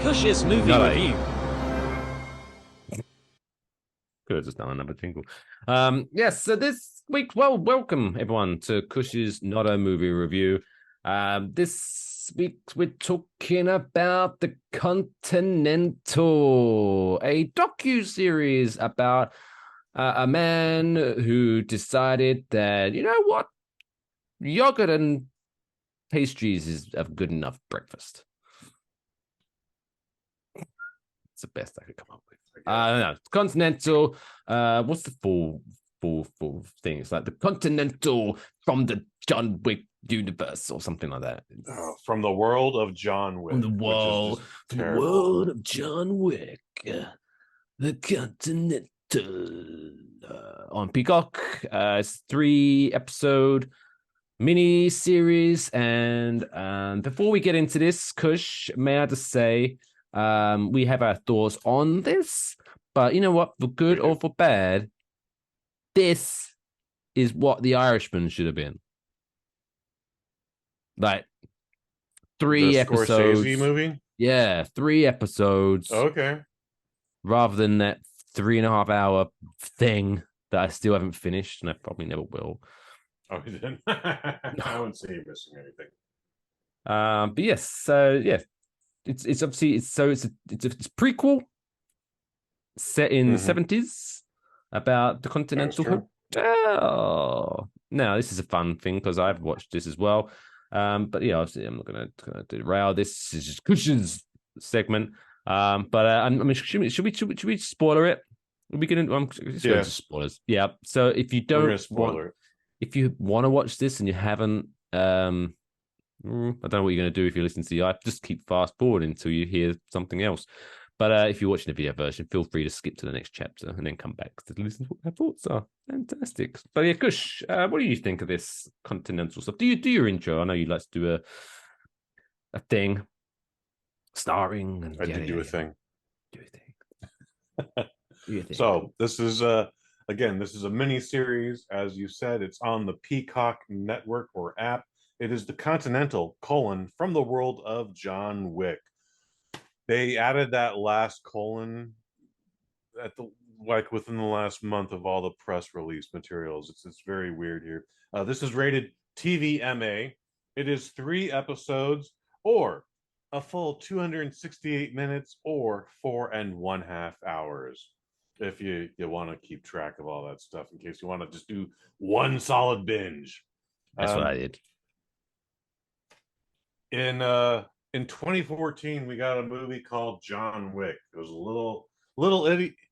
Kush's movie No, review. could have just done another jingle. Yes, so this week, welcome everyone to Kush's Not a Movie Review. This week we're talking about the Continental, a docu-series about a man who decided that, you know what, yogurt and pastries is a good enough breakfast. It's the best I could come up with. No, Continental. What's the full thing? It's like the Continental from the John Wick universe or something like that. From the world of John Wick, From the world of John Wick, the Continental on Peacock. It's 3-episode mini series, and before we get into this, Kush, may I just say, we have our thoughts on this, but you know what? For good or for bad, this is what The Irishman should have been. Like three the episodes. Scorsese movie? Yeah, 3 episodes. Okay. Rather than that 3.5-hour thing that I still haven't finished, and I probably never will. Oh, you didn't? I wouldn't say you're missing anything. But yes, so yeah, it's obviously it's a prequel set in the 70s about the Continental Hotel. Now, this is a fun thing because I've watched this as well. But yeah, obviously I'm not gonna derail this. This is just Kush's segment. But I mean, should we spoiler it? Are we gonna? I'm just going to spoilers. Yeah. So if you don't if you want to watch this and you haven't, I don't know what you're going to do if you listen to the just keep fast forwarding until you hear something else. But if you're watching the video version, feel free to skip to the next chapter and then come back to listen to what our thoughts are. Fantastic. But yeah, Kush, what do you think of this Continental stuff? Do you do your intro? I know you like to do a thing, starring. And I did do a thing. Do a thing. So this is again, this is a mini series. As you said, it's on the Peacock network or app. It is the Continental: from the world of John Wick. They added that last colon at the within the last month of all the press release materials. It's very weird here. This is rated TVMA. It is 3 episodes or a full 268 minutes or 4.5 hours. If you want to keep track of all that stuff in case you want to just do one solid binge. That's what I did. In 2014, we got a movie called John Wick. It was a little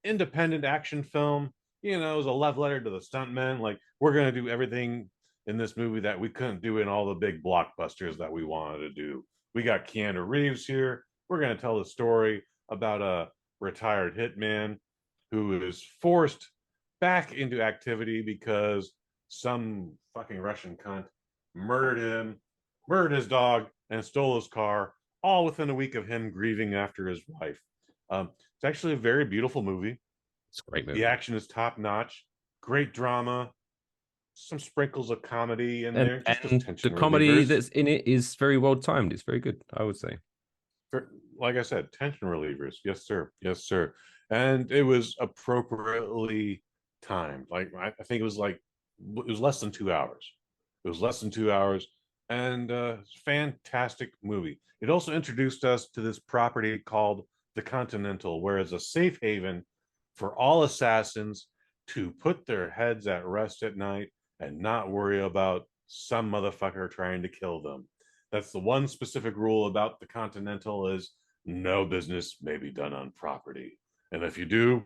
independent action film. You know, it was a love letter to the stuntmen. Like, we're gonna do everything in this movie that we couldn't do in all the big blockbusters that we wanted to do. We got Keanu Reeves here. We're gonna tell the story about a retired hitman who is forced back into activity because some fucking Russian cunt murdered him, murdered his dog, and stole his car, all within a week of him grieving after his wife. It's actually a very beautiful movie. It's a great movie. The action is top notch, great drama, some sprinkles of comedy in there. And the comedy that's in it is very well timed. It's very good, I would say. Like I said, tension relievers. Yes, sir. Yes, sir. And it was appropriately timed. Like, I think it was less than 2 hours. It was less than 2 hours, and fantastic movie. It also introduced us to this property called the Continental, where it's a safe haven for all assassins to put their heads at rest at night and not worry about some motherfucker trying to kill them. That's the one specific rule about the Continental: is no business may be done on property. And if you do,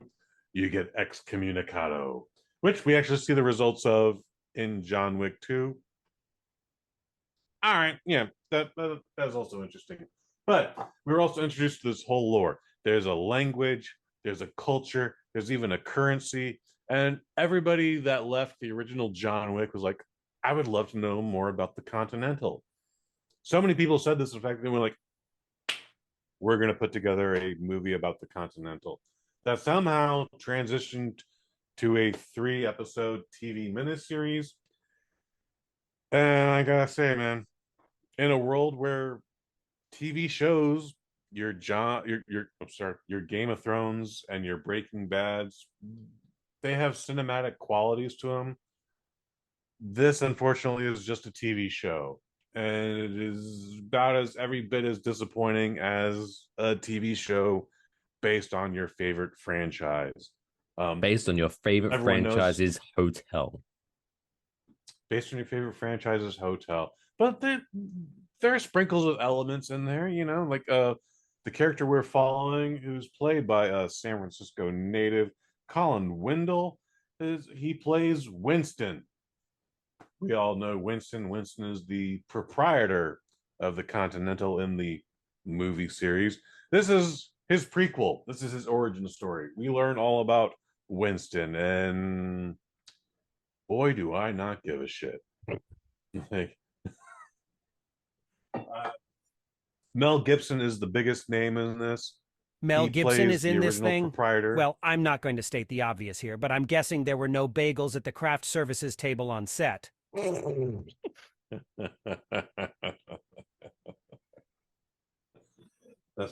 you get excommunicado, which we actually see the results of in John Wick 2. All right, yeah, that is also interesting. But we were also introduced to this whole lore. There's a language, there's a culture, there's even a currency. And everybody that left the original John Wick was like, I would love to know more about the Continental. So many people said this, in fact, they were like, we're going to put together a movie about the Continental. That somehow transitioned to a 3-episode TV miniseries. And I gotta say, man, in a world where TV shows I'm sorry, your Game of Thrones and your Breaking Bads, they have cinematic qualities to them. This, unfortunately, is just a TV show, and it is about as every bit as disappointing as a TV show based on your favorite franchise. Um, Based on your favorite Everyone knows franchise's hotel. based on your favorite franchise's hotel, but there are sprinkles of elements in there, like the character we're following, who's played by a San Francisco native, Colin Wendell, is he plays Winston. We all know Winston. Winston is the proprietor of the Continental in the movie series. This is his prequel. This is his origin story. We learn all about Winston, and boy, do I not give a shit. Like, Mel Gibson is the biggest name in this. Mel He Gibson plays is in the this original thing. proprietor. Well, I'm not going to state the obvious here, but I'm guessing there were no bagels at the craft services table on set. That's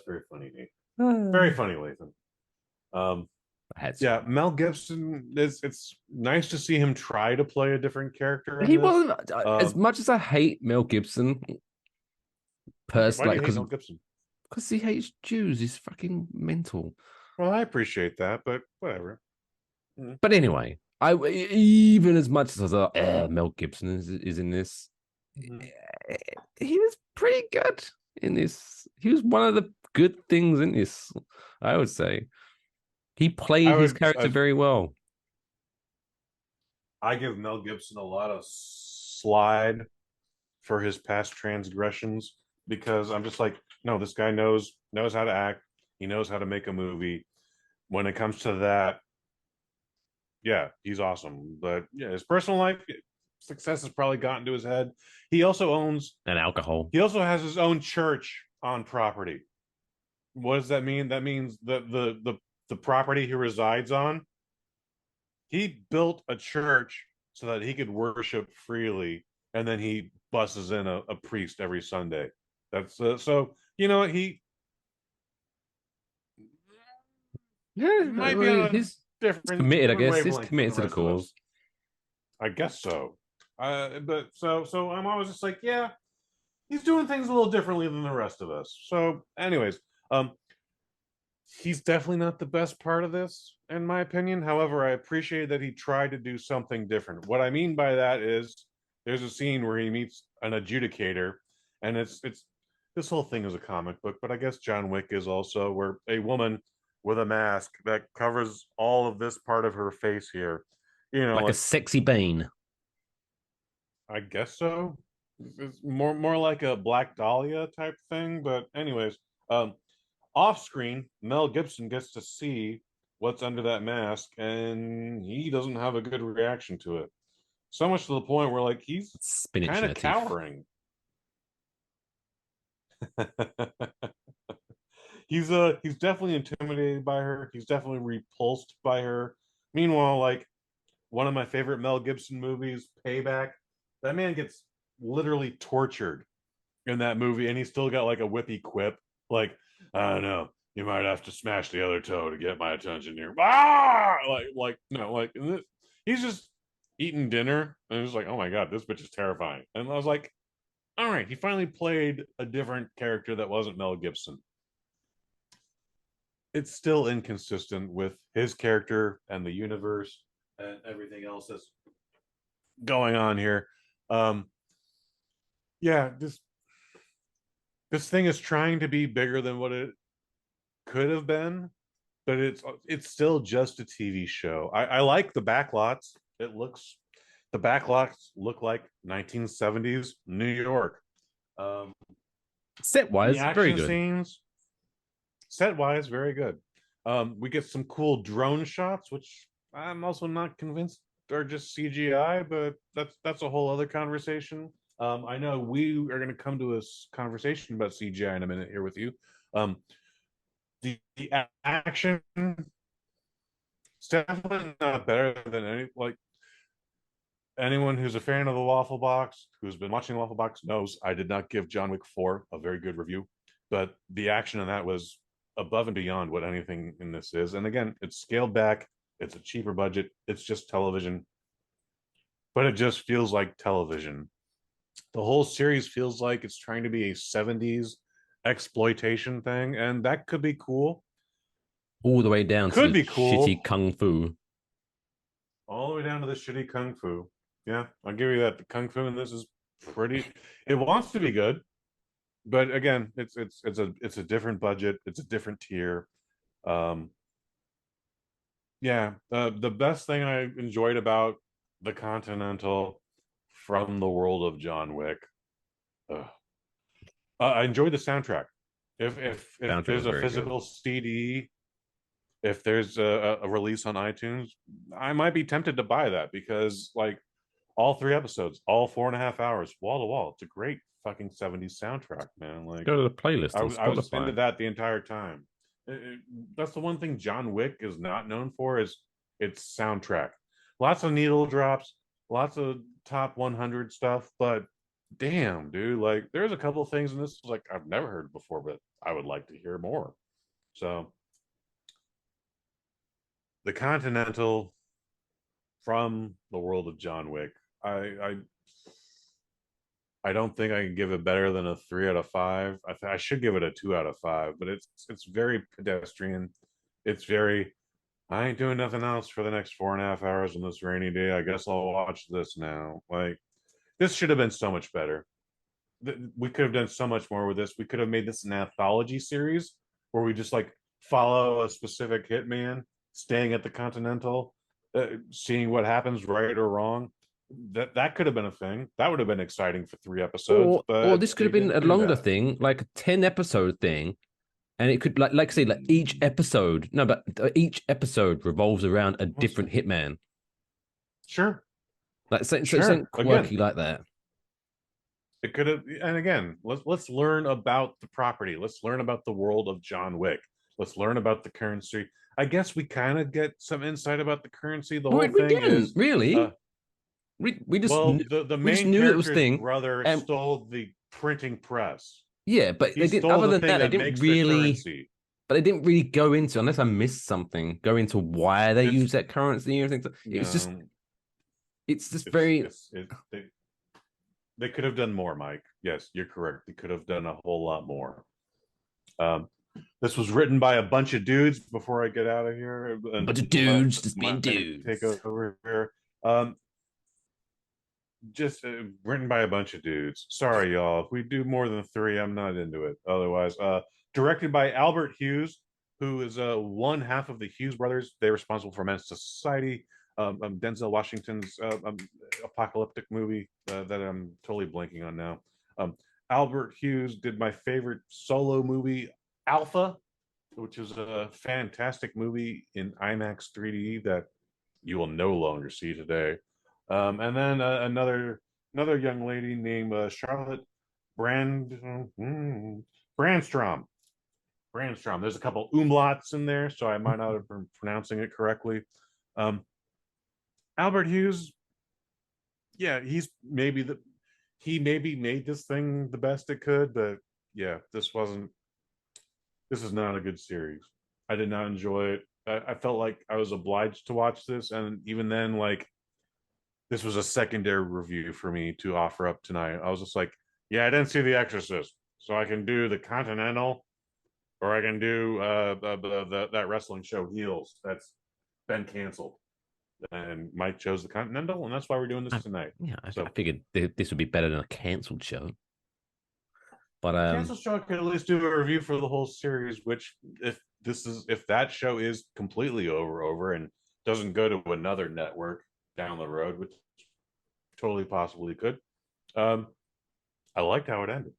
very funny, Nate. Very funny, Lathan. Yeah, Mel Gibson. It's nice to see him try to play a different character. He wasn't as much as I hate Mel Gibson. Why Personally, do you hate Mel Gibson? Because he hates Jews. He's fucking mental. Well, I appreciate that, but whatever. But anyway, I even as much as I thought, Mel Gibson is in this, he was pretty good in this. He was one of the good things in this, I would say. He played his character very well. I give Mel Gibson a lot of slide for his past transgressions because I'm just like, no, this guy knows how to act. He knows how to make a movie. When it comes to that, yeah, he's awesome. But yeah, his personal life success has probably gotten to his head. He also owns an alcohol. He also has his own church on property. What does that mean? That means that the property he resides on, he built a church so that he could worship freely, and then he buses in a priest every Sunday. That's so he might be on he's different committed. I guess he's committed to the cause. I guess so. But so I'm always just like, yeah, he's doing things a little differently than the rest of us. So, anyways, he's definitely not the best part of this, in my opinion. However, I appreciate that he tried to do something different. What I mean by that is there's a scene where he meets an adjudicator, and it's this whole thing is a comic book, but I guess John Wick is also, where a woman with a mask that covers all of this part of her face here, like a sexy bean. I guess so. It's more like a Black Dahlia type thing, but anyways, off screen, Mel Gibson gets to see what's under that mask, and he doesn't have a good reaction to it. So much to the point where, like, he's kind of cowering. He's definitely intimidated by her. He's definitely repulsed by her. Meanwhile, like, one of my favorite Mel Gibson movies, Payback, that man gets literally tortured in that movie, and he's still got like a whippy quip, like, I don't know, you might have to smash the other toe to get my attention here. He's just eating dinner, and it's like, oh my god, this bitch is terrifying. And I was like, all right, he finally played a different character that wasn't Mel Gibson. It's still inconsistent with his character and the universe and everything else that's going on here. Yeah, this thing is trying to be bigger than what it could have been, but it's still just a TV show. I like the backlots. The backlots look like 1970s New York. Set wise, very good. Scenes, set wise, very good. We get some cool drone shots, which I'm also not convinced are just CGI, but that's a whole other conversation. I know we are going to come to a conversation about CGI in a minute here with you. The action, it's definitely not better than anyone who's a fan of the Waffle Box, who's been watching the Waffle Box, knows I did not give John Wick 4 a very good review. but the action in that was above and beyond what anything in this is. And again, it's scaled back. It's a cheaper budget. It's just television, but it just feels like television. The whole series feels like it's trying to be a 70s exploitation thing, and that could be cool. All the way down Could to be the cool. shitty kung fu. All the way down to the shitty kung fu. Yeah, I'll give you that. The kung fu in this is pretty. It wants to be good, but again, it's a different budget. It's a different tier. Um, yeah, the best thing I enjoyed about the Continental from the world of John Wick. Uh, I enjoyed the soundtrack. If Soundtrack there's was a very good. physical CD, if there's a release on iTunes, I might be tempted to buy that because like all 3 episodes, all 4.5 hours, wall to wall. It's a great fucking 70s soundtrack, man. Like Go to the playlist on I was into Spotify. that the entire time. That's the one thing John Wick is not known for is its soundtrack. Lots of needle drops, lots of top 100 stuff, but damn, dude, like there's a couple of things in this like I've never heard before, but I would like to hear more. So the Continental from the world of John Wick. I I don't think I can give it better than a 3 out of 5. I should give it a 2 out of 5, but it's very pedestrian. It's very I ain't doing nothing else for the next 4.5 hours on this rainy day. I guess I'll watch this now. Like this should have been so much better. We could have done so much more with this. We could have made this an anthology series where we just like follow a specific hitman staying at the Continental, seeing what happens right or wrong. That could have been a thing. That would have been exciting for 3 episodes. Or But this could they have been a didn't do longer that. thing, like a 10 episode thing, and it could like say like each episode. No, but each episode revolves around a different hitman. Sure, Like sure. something quirky Again, like that. it could have. And again, let's learn about the property. Let's learn about the world of John Wick. Let's learn about the currency. I guess we kind of get some insight about the currency. The We, whole we thing didn't is, really. We just well, the we just main knew it was character's thing, brother and stole the printing press. yeah, but He they didn't. stole Other the than thing that, they that didn't makes the really. currency. But they didn't really go into, unless I missed something, go into why they It's use that currency and everything. you know, It's just very. they could have done more, Mike. Yes, you're correct. They could have done a whole lot more. Um, this was written by a bunch of dudes. Before I get out of here, A and bunch of dudes let just being Mike take dudes. over here. Just written by a bunch of dudes. Sorry, y'all. If we do more than 3, I'm not into it. Otherwise, directed by Albert Hughes, who is one half of the Hughes brothers. They're responsible for Menace to Society, Denzel Washington's apocalyptic movie that I'm totally blanking on now. Um, Albert Hughes did my favorite solo movie, Alpha, which is a fantastic movie in IMAX 3D that you will no longer see today. And then another young lady named Charlotte Brandstrom. Brandstrom. There's a couple umlauts in there, so I might not have been pronouncing it correctly. Um, Albert Hughes, yeah, he maybe made this thing the best it could, but yeah, this is not a good series. I did not enjoy it. I felt like I was obliged to watch this, and even then, like this was a secondary review for me to offer up tonight. I was just like, yeah, I didn't see The Exorcist, so I can do the Continental, or I can do that wrestling show Heels that's been canceled. And Mike chose the Continental, and that's why we're doing this tonight. I So figured this would be better than a cancelled show. But cancel show could at least do a review for the whole series, which if that show is completely over and doesn't go to another network down the road, which totally possibly could. I liked how it ended.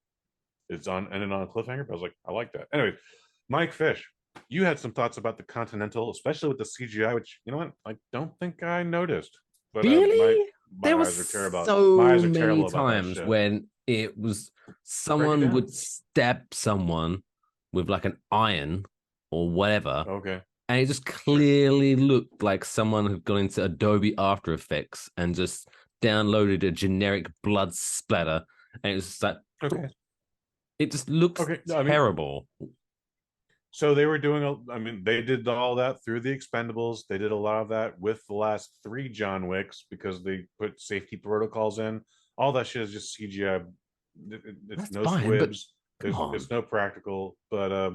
It's ended on a cliffhanger, but I was like, I like that. Anyway, Mike Fish, you had some thoughts about the Continental, especially with the CGI, which you know what I don't think I noticed. But really, my there eyes was are terrible. so My eyes are many terrible about that times shit. when it was Break it someone down. would stab someone with like an iron or whatever, Okay. and it just clearly looked like someone had gone into Adobe After Effects and just downloaded a generic blood splatter, and it was just like Okay. It just looks terrible. So they were doing, they did all that through the Expendables. They did a lot of that with the last 3 John Wicks because they put safety protocols in. All that shit is just CGI. It's That's no fine, squibs. but come on. It's no practical. But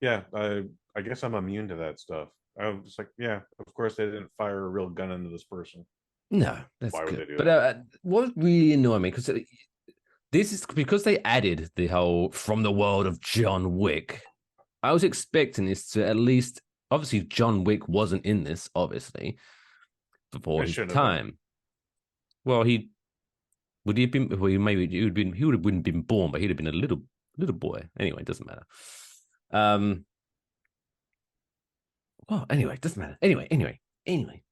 yeah, I guess I'm immune to that stuff. I was just like, yeah, of course they didn't fire a real gun into this person. No, that's Why would good. they do But that? what really annoyed me, because this is because they added the whole from the world of John Wick. I was expecting this to at least, obviously, John Wick wasn't in this, obviously, before It his shouldn't have been. time. Well, he would he have been? Well, maybe he would have wouldn't been born, but he'd have been a little boy. Anyway, it doesn't matter. Well, anyway, it doesn't matter. Anyway.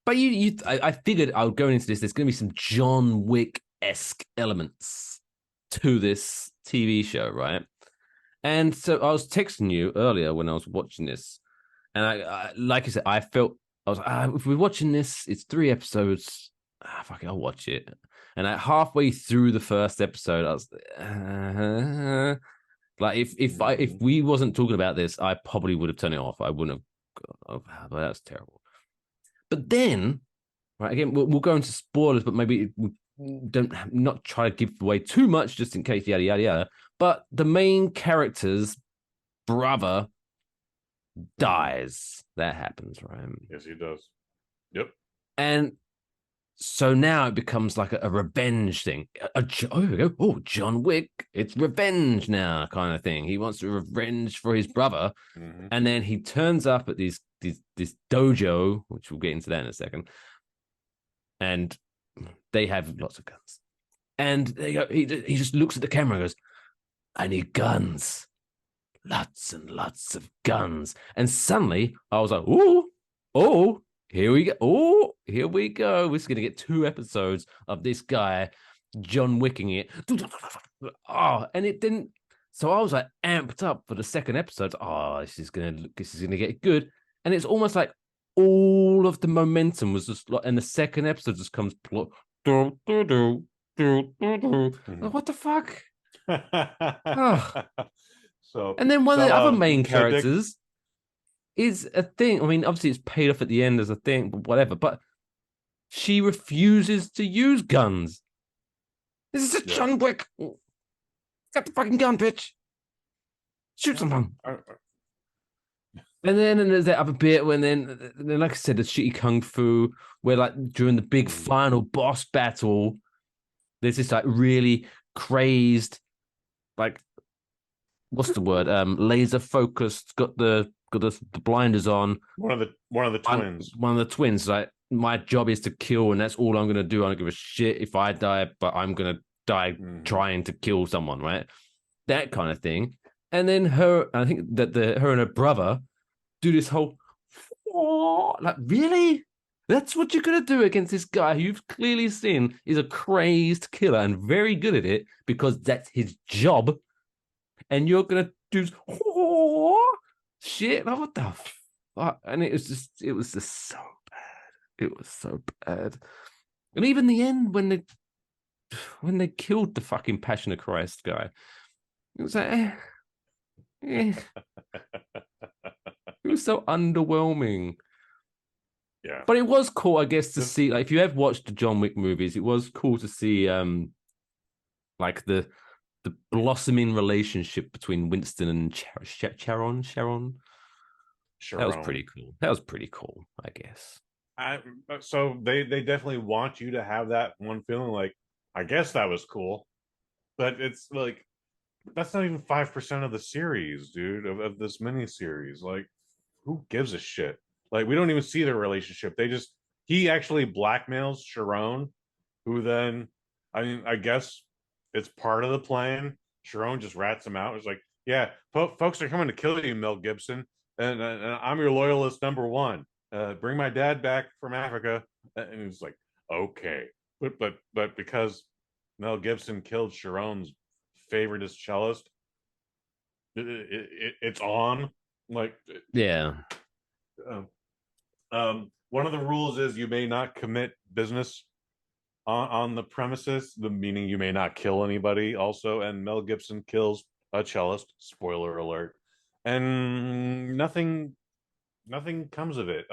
But I figured I would go into this. There's going to be some John Wick-esque elements to this TV show, right? And so I was texting you earlier when I was watching this, and I like I said, I was like, if we're watching this, it's 3 episodes. Fuck it, I'll watch it. And halfway through the first episode, I was like, if we wasn't talking about this, I probably would have turned it off. I wouldn't have. Oh, that's terrible. But then, right again, we'll go into spoilers, but maybe we don't not try to give away too much, just in case, yada yada yada. But the main character's brother dies. That happens, right? Yes, he does. Yep. And so now it becomes like a revenge thing. Oh, here we go. Oh, John Wick, it's revenge now, kind of thing. He wants to revenge for his brother, and then he turns up at this dojo, which we'll get into that in a second, and they have lots of guns. And they go, he just looks at the camera and goes, "I need guns, lots and lots of guns." And suddenly, I was like, "Oh." Here we go. Oh, here we go. We're going to get 2 episodes of this guy John Wicking it. Oh, and it didn't. So I was like amped up for the second episode. Oh, this is gonna get good. And it's almost like all of the momentum was just like, and the second episode just comes. Like, what the fuck? Oh. So, and then one of the other main Dick, characters is a thing. I mean, obviously, it's paid off at the end as a thing, but whatever. But she refuses to use guns. This is a John Wick. Got the fucking gun, bitch. Shoot someone. And then there's that other bit when then, like I said, the shitty kung fu, where like during the big final boss battle, there's this like really crazed, like what's the word? Laser focused, got the blinders on. One of the twins. One of the twins. Like, my job is to kill, and that's all I'm gonna do. I don't give a shit if I die, but I'm gonna die trying to kill someone, right? That kind of thing. And then I think that her and her brother do this whole like, really? That's what you're gonna do against this guy who you've clearly seen is a crazed killer and very good at it because that's his job. And you're gonna do shit. Like, what the fuck? And it was just so bad. It was so bad. And even the end when they killed the fucking Passion of Christ guy, it was like, it was so underwhelming. Yeah. But it was cool, I guess, to see, like, if you have watched the John Wick movies, it was cool to see like the blossoming relationship between Winston and Sharon. That was pretty cool, I guess. So they definitely want you to have that one feeling like, I guess that was cool, but it's like that's not even 5% of the series, dude, of this mini series. Like, who gives a shit? Like, we don't even see their relationship. He actually blackmails Sharon, who then, I guess it's part of the plan. Sharon just rats him out. It's like, yeah, folks are coming to kill you, Mel Gibson, and I'm your loyalist number 1. Bring my dad back from Africa, and he's like, okay, but because Mel Gibson killed Sharon's favoriteest cellist, it's on. Like, yeah. One of the rules is you may not commit business on the premises, the meaning you may not kill anybody also, and Mel Gibson kills a cellist. Spoiler alert. And nothing comes of it.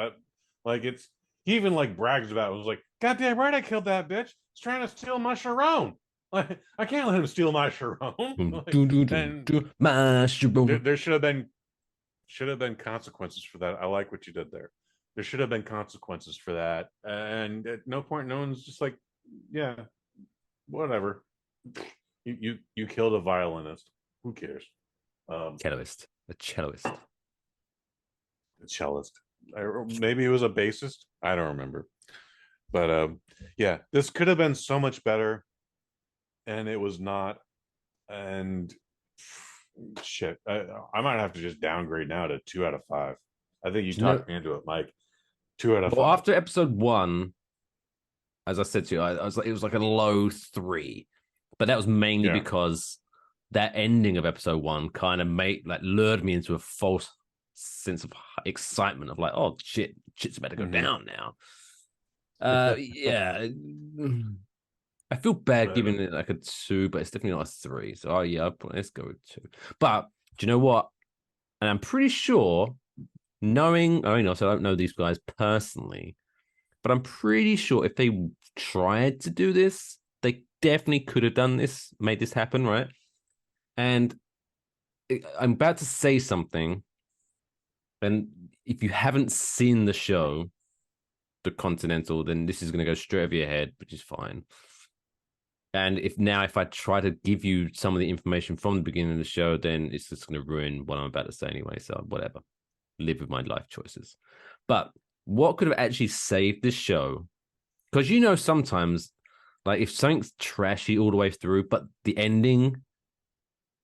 Like he even like brags about it. It was like, God damn right, I killed that bitch. He's trying to steal my Sharon. Like, I can't let him steal my Sharon. And there should have been consequences for that. I like what you did there. There should have been consequences for that. And at no point, no one's just like, yeah, whatever. You killed a violinist. Who cares? Celloist. A celloist. A cellist. Maybe it was a bassist. I don't remember. But yeah, this could have been so much better, and it was not. And shit, I might have to just downgrade now to 2 out of 5. I think you talked me into it, Mike. 2 out of 5. Well, after episode 1, as I said to you, I was like, it was like a low 3, but that was mainly because that ending of episode 1 kind of lured me into a false sense of excitement of like, oh shit's about to go down now. Yeah, I feel bad giving it like a 2, but it's definitely not a 3. So let's go with 2. But do you know what? And I'm pretty sure, so I don't know these guys personally, but I'm pretty sure if they tried to do this, they definitely could have done this, made this happen, right? And I'm about to say something, and if you haven't seen the show, The Continental, then this is going to go straight over your head, which is fine. And if I try to give you some of the information from the beginning of the show, then it's just going to ruin what I'm about to say anyway. So whatever, live with my life choices. But what could have actually saved this show? Because sometimes, like if something's trashy all the way through, but the ending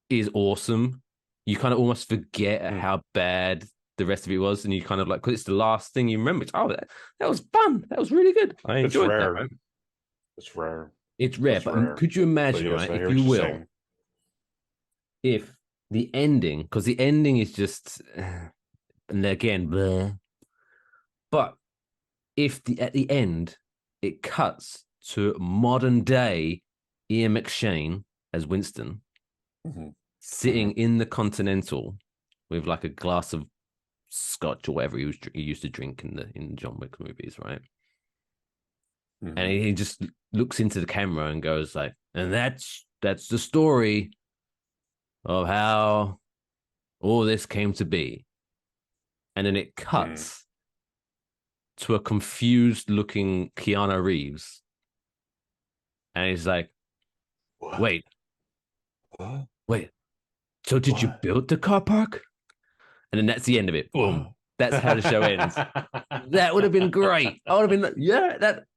is awesome, you kind of almost forget how bad the rest of it was, and you kind of like, because it's the last thing you remember. That was fun. That was really good. I enjoyed that. Right? It's rare. It's rare, but could you imagine, right? If you will, if the ending, because the ending is just, and again, blah, but if at the end it cuts to modern day Ian McShane as Winston, sitting in the Continental with like a glass of scotch or whatever he used to drink in the John Wick movies, right? And he just looks into the camera and goes like, and that's the story of how all this came to be. And then it cuts to a confused looking Keanu Reeves. And he's like, wait, so did you build the car park? And then that's the end of it. Boom. That's how the show ends. That would have been great. I would have been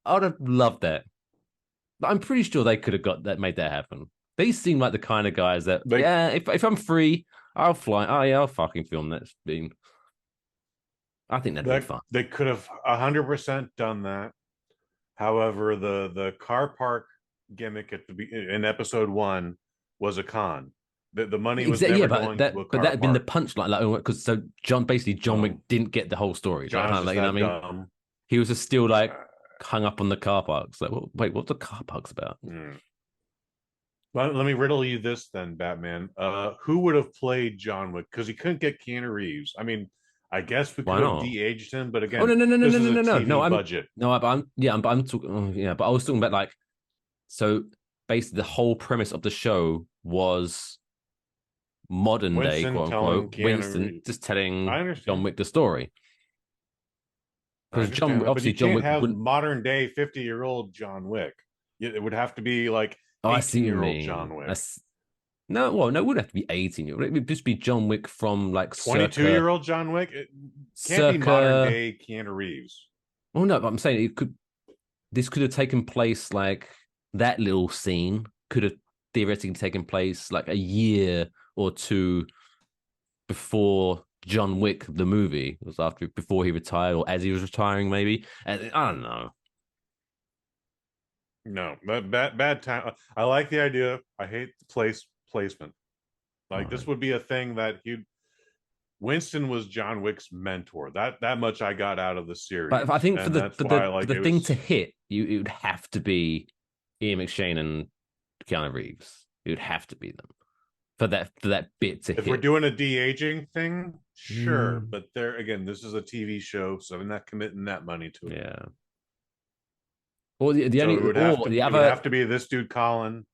I would have loved that. But I'm pretty sure they could have made that happen. They seem like the kind of guys that, if I'm free, I'll fly. Oh yeah, I'll fucking film that thing. I think that'd be fun. They could have 100% done that. However, the car park gimmick in episode 1 was a con. The money was never going to a car but that had been the park. punchline, like, because John Wick didn't get the whole story. John's like, you know what I mean? dumb. He was just still like hung up on the car parks. Like, wait, what's the car parks about? Let me riddle you this then, Batman. Who would have played John Wick? Because he couldn't get Keanu Reeves. I mean, I guess we could have de-aged him, but again, budget. But I'm talking. But I was talking about like, so basically the whole premise of the show was modern day, quote unquote, Winston just telling John Wick the story. Because John Wick have modern day 50-year-old John Wick. It would have to be like 18-year-old John Wick. No, it wouldn't have to be 18. It would just be John Wick from like 22-year-old John Wick. It can't be modern day Keanu Reeves. Oh no, but I'm saying this could have taken place, like that little scene could have theoretically taken place like a year or 2 before John Wick the movie. It was before he retired, or as he was retiring, maybe. And I don't know. No, bad time. I like the idea. I hate the placement. Like this would be a thing that Winston was John Wick's mentor. That much I got out of the series. But I think for the thing to hit, it would have to be Ian McShane and Keanu Reeves. It would have to be them. for that bit to If hit. we're doing a de-aging thing, sure. Mm. But there again, this is a TV show, so I'm not committing that money to it. Yeah. Or the So only it would have to be this dude Colin.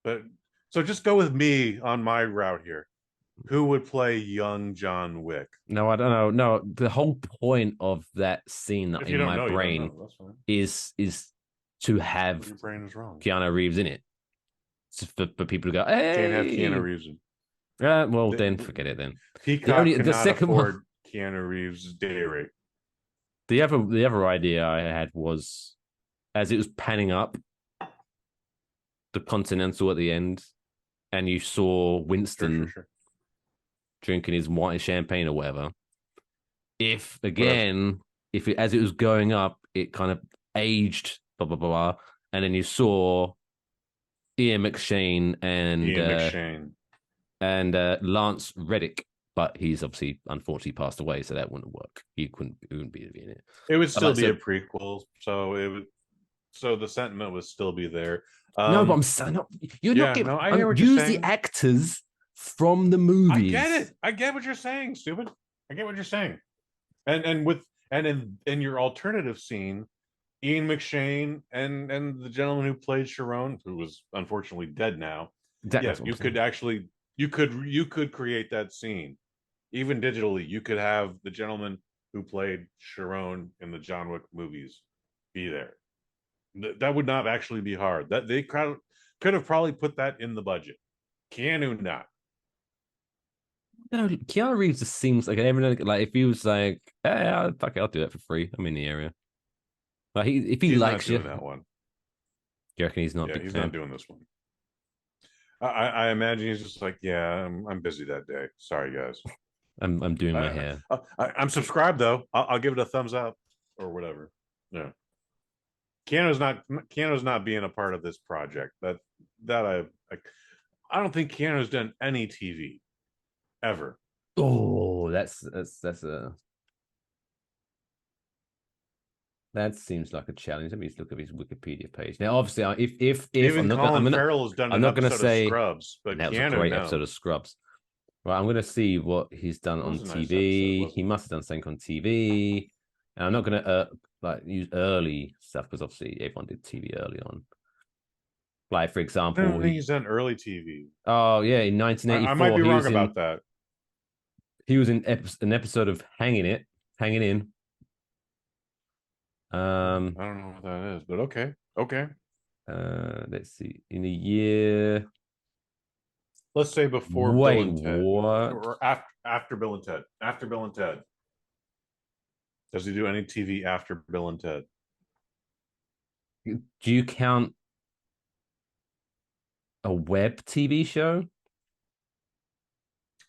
But so just go with me on my route here. Who would play young John Wick? No, I don't know. No, the whole point of that scene If you in don't my know, you don't brain know. That's fine. is to have Your brain is wrong. Keanu Reeves in it. For people to go, Can't have hey. Keanu Reeves in. Well, The- then forget it. Then Peacock the cannot second afford one, Keanu Reeves' day rate. the other idea I had was as it was panning up the Continental at the end, and you saw Winston Sure. drinking his white champagne or whatever. If again, as it was going up, it kind of aged, blah blah blah, blah, and then you saw Ian McShane and Lance Reddick, but he's obviously unfortunately passed away, so that wouldn't work. He wouldn't be in it. It would still be a prequel, so it would. So the sentiment would still be there. No, but I'm saying you're not getting. No, I hear what you're use saying. the actors from the movies. I get it. I get what you're saying, stupid. I get what you're saying. And in your alternative scene, Ian McShane and the gentleman who played Sharon, who was unfortunately dead now. Yes, you could actually you could create that scene. Even digitally, you could have the gentleman who played Sharon in the John Wick movies be there. That would not actually be hard. That they could have probably put that in the budget. Keanu not. No, Keanu Reeves just seems like if he was like, hey, fuck it, I'll do that for free. I'm in the area. Like if he He's likes not you, doing that one. you reckon he's not? Yeah, he's not doing this one. I imagine he's just like, yeah, I'm busy that day. Sorry, guys. I'm doing my hair. I'm subscribed though. I'll give it a thumbs up or whatever. Yeah. Keanu's not being a part of this project. I don't think Keanu's done any TV ever. Oh, that seems like a challenge. Let me just look at his Wikipedia page. Now, obviously, if even Colin Farrell has done I'm an not going episode to say of Scrubs, but that was Keanu, a great no. episode of Scrubs. Right, I'm going to see what he's done on TV. He must have done something on TV, and I'm not going to use early stuff because obviously everyone did TV early on. Like for example, I don't think he's done early TV. Oh yeah, in 1984, I might be wrong about that. He was in an episode of Hanging In. I don't know what that is, but okay. Let's see. In a year, let's say before Bill and Ted, or after Bill and Ted. After Bill and Ted, does he do any TV after Bill and Ted? Do you count a web TV show?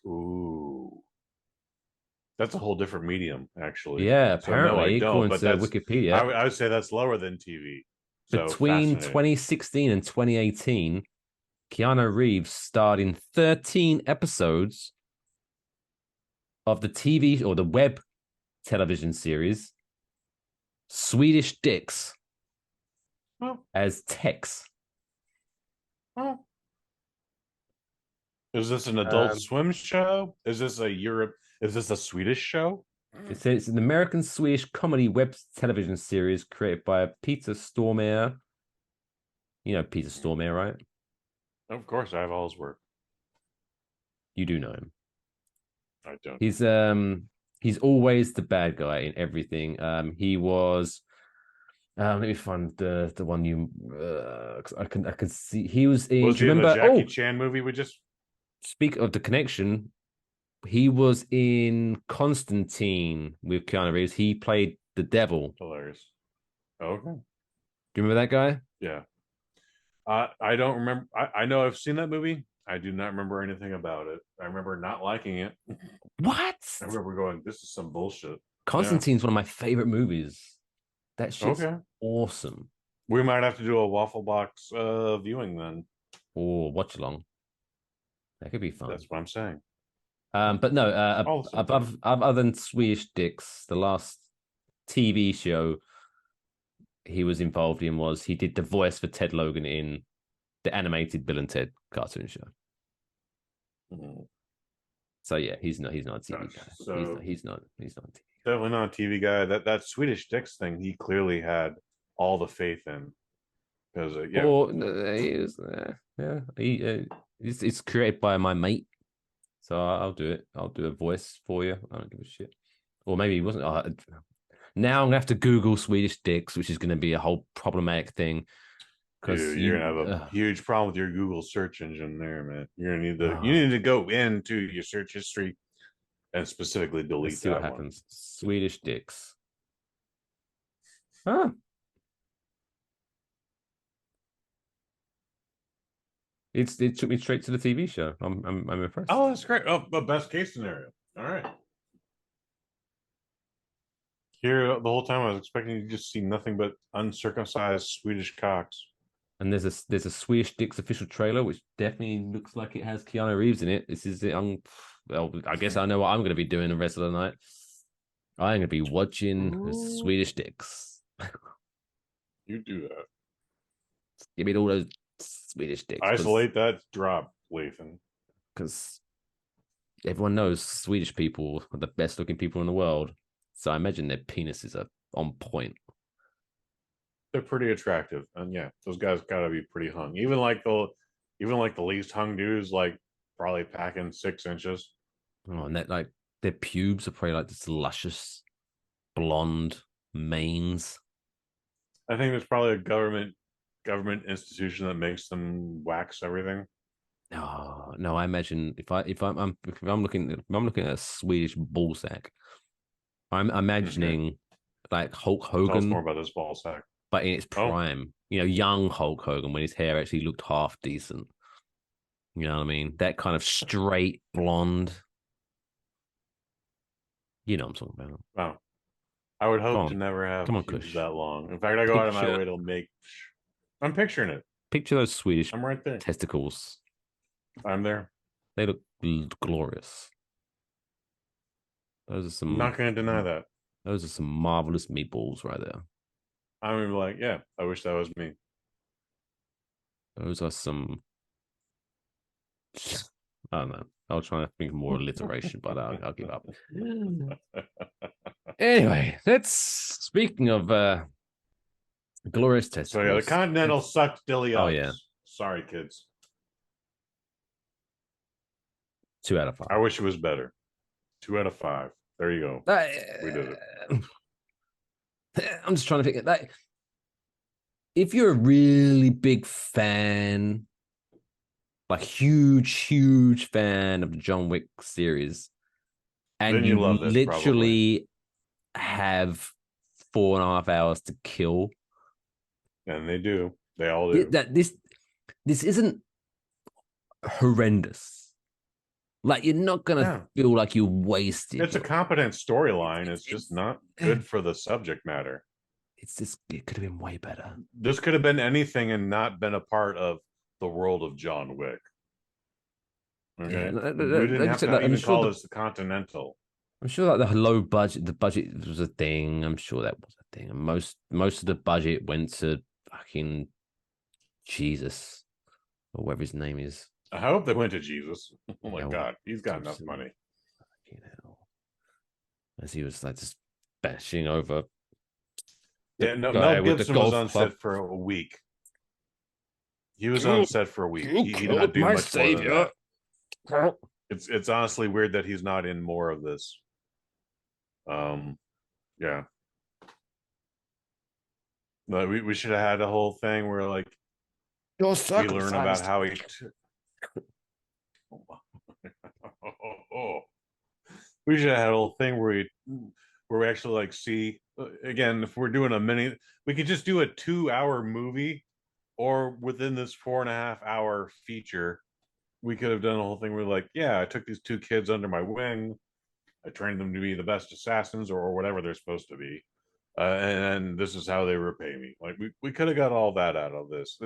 Ooh, that's a whole different medium, actually. Yeah, apparently, so, no, I don't. But Wikipedia, I would say that's lower than TV. So between 2016 and 2018, Keanu Reeves starred in 13 episodes of the TV or the web television series Swedish Dicks as Tex. Oh. Is this an Adult Swim show? Is this a Swedish show? It says it's an American Swedish comedy web television series created by Peter Stormare. You know Peter Stormare, right? Of course, I have all his work. You do know him. I don't. He's always the bad guy in everything. He was. Let me find the one you. I can see he was in. Was do you he remember in the Jackie Chan movie? We just speak of the connection. He was in Constantine with Keanu Reeves. He played the devil. Hilarious. Okay. Do you remember that guy? Yeah. I don't remember. I know I've seen that movie. I do not remember anything about it. I remember not liking it. What? I remember going, this is some bullshit. Constantine's one of my favorite movies. That shit's awesome. We might have to do a Waffle Box viewing then. Or watch along. That could be fun. That's what I'm saying. But no, other than Swedish Dicks, the last TV show he was involved in was he did the voice for Ted Logan in the animated Bill and Ted cartoon show. Mhm. So yeah, he's not a TV Gotcha. guy. So He's not a TV guy. definitely not a TV guy. That Swedish Dicks thing, he clearly had all the faith in because yeah, Or he is, yeah, it's created by my mate, so I'll do it. I'll do a voice for you. I don't give a shit. Or maybe he wasn't. Now I'm gonna have to Google Swedish dicks, which is gonna be a whole problematic thing because dude, you're gonna have a uh, huge problem with your Google search engine there, man. You're gonna need you uh, need to go into your search history and specifically let's delete see what that one. happens. Swedish dicks. Ah, it took me straight to the TV show. I'm impressed. Oh, that's great. Oh, the best case scenario. All right. Here, the whole time I was expecting to just see nothing but uncircumcised Swedish cocks. And there's a Swedish Dicks official trailer, which definitely looks like it has Keanu Reeves in it. This is it. Well, I guess I know what I'm going to be doing the rest of the night. I'm going to be watching Ooh. Swedish Dicks. You do that. Give me all those Swedish Dicks. Isolate that drop, Lathan. Because everyone knows Swedish people are the best looking people in the world. So I imagine their penises are on point. They're pretty attractive, and yeah, those guys gotta be pretty hung. Even like the least hung dudes, like probably packing 6 inches. Oh, and that like their pubes are probably like this luscious blonde manes. I think there's probably a government institution that makes them wax everything. No, no, I imagine if I'm looking at a Swedish ball sack, I'm Okay, imagining like Hulk tell us more Hogan, about this ball sack. but in its Oh, prime. You know, young Hulk Hogan when his hair actually looked half decent. You know what I mean? That kind of straight blonde. You know what I'm talking about. wow. I would Come hope to on, never have come on, pubes Kush. that long. In fact, I go out of my Picture way to make. I'm picturing it. picture those Swedish I'm right there. testicles. I'm there. They look glorious. Those are I'm some not going to deny that. those are some marvelous meatballs right there. I'm gonna be like, yeah, I wish that was me. Those are some. I don't know. I'll try to think more alliteration, but I'll give up. Anyway, let's speaking of glorious So yeah, the testicles. Continental sucked dilly Oh ups. yeah, Sorry, kids. 2 out of 5. I wish it was better. 2 out of 5. There you go. We did it. I'm just trying to think that if you're a really big fan, like huge fan of the John Wick series, and Then you you love this, probably. literally have 4.5 hours to kill, And they do. They all do. this isn't horrendous. Like you're not gonna Yeah. feel like you wasted. It's a competent storyline. It's just not good for the subject matter. It could have been way better. This could have been anything and not been a part of the world of John Wick. Okay. Yeah, We didn't like I have said, to like, even call this the Continental. I'm sure like the budget was a thing. I'm sure that was a thing. And most of the budget went to fucking Jesus or whatever his name is. I hope they went to Jesus. Oh my Yeah, God, he's got enough absolutely. money. Fucking hell. As he was like just bashing over the Yeah, no, guy Mel with the Gibson was golf on club. set for a week. He was on set for a week. You He did killed not do my much more than savior. that. It's honestly weird that he's not in more of this. Yeah. No, we should have had a whole thing where like You're we learn about circumcised. how he. We should have had a whole thing where we actually like see again if we're doing a mini, we could just do a 2 hour movie, or within this 4.5 hour feature, we could have done a whole thing where like, yeah, I took these 2 kids under my wing, I trained them to be the best assassins or whatever they're supposed to be, and this is how they repay me. Like we could have got all that out of this.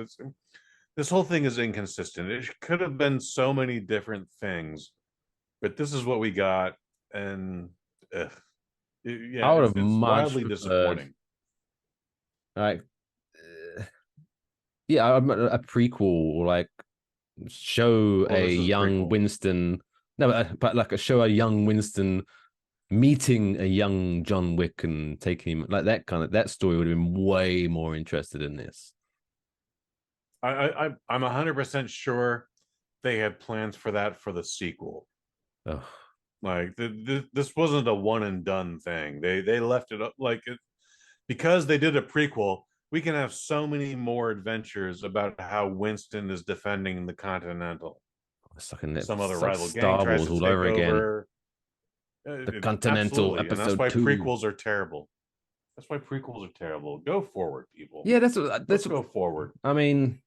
This whole thing is inconsistent. It could have been so many different things, but this is what we got, and I yeah, would have it's much wildly preferred disappointing. like yeah, a prequel or like show Well, a this is young prequel. Winston. No, but like show a young Winston meeting a young John Wick and taking him like that story would have been way more interested in this. I'm 100% sure they had plans for that for the sequel. Ugh. Like this wasn't a one and done thing. They left it up like it, because they did a prequel. We can have so many more adventures about how Winston is defending the Continental. It's like, Some other it's like rival gang Star tries Wars to all take over again. over. The Continental Absolutely, and that's why episode 2. prequels are terrible. That's why prequels are terrible. Go forward, people. Yeah, Let's go forward. I mean,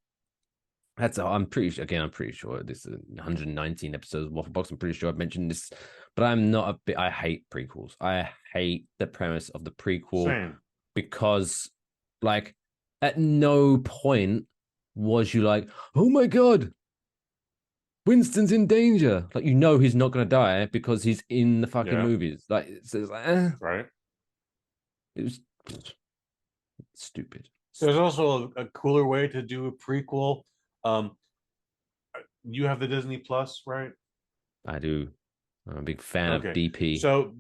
I'm pretty sure this is 119 episodes of Waffle Box. I'm pretty sure I've mentioned this, but I'm not a bit. I hate prequels. I hate the premise of the prequel. Same. Because, like, at no point was you like, oh my god, Winston's in danger. Like, you know he's not going to die because he's in the fucking movies. Like, it's like, right. It was stupid. There's also a cooler way to do a prequel. You have the Disney Plus, right? I do. I'm a big fan of BP. So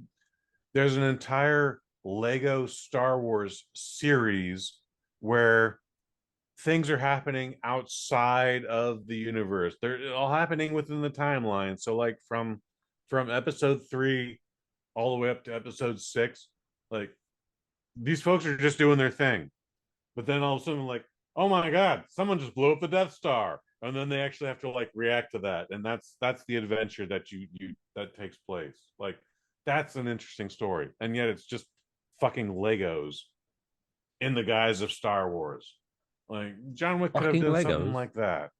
there's an entire Lego Star Wars series where things are happening outside of the universe. They're all happening within the timeline. So like from episode 3 all the way up to episode 6, like these folks are just doing their thing. But then all of a sudden, like, oh my god, someone just blew up the Death Star. And then they actually have to like react to that. And that's the adventure that that takes place. Like, that's an interesting story. And yet it's just fucking Legos in the guise of Star Wars. Like, John Wick could have done something like that.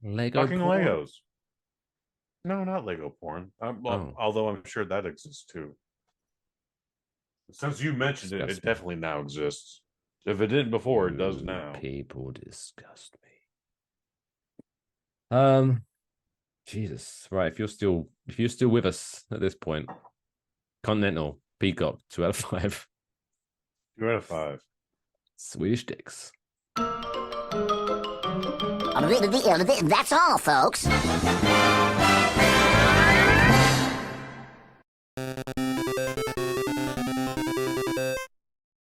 Lego fucking porn? Legos. No, not Lego porn. Although I'm sure that exists too. Since you mentioned it, it definitely now exists. If it didn't before, it does now. People disgust me. Jesus. Right, if you're still with us at this point, Continental, Peacock, 2 out of 5. 2 out of 5. Swedish dicks. That's all, folks.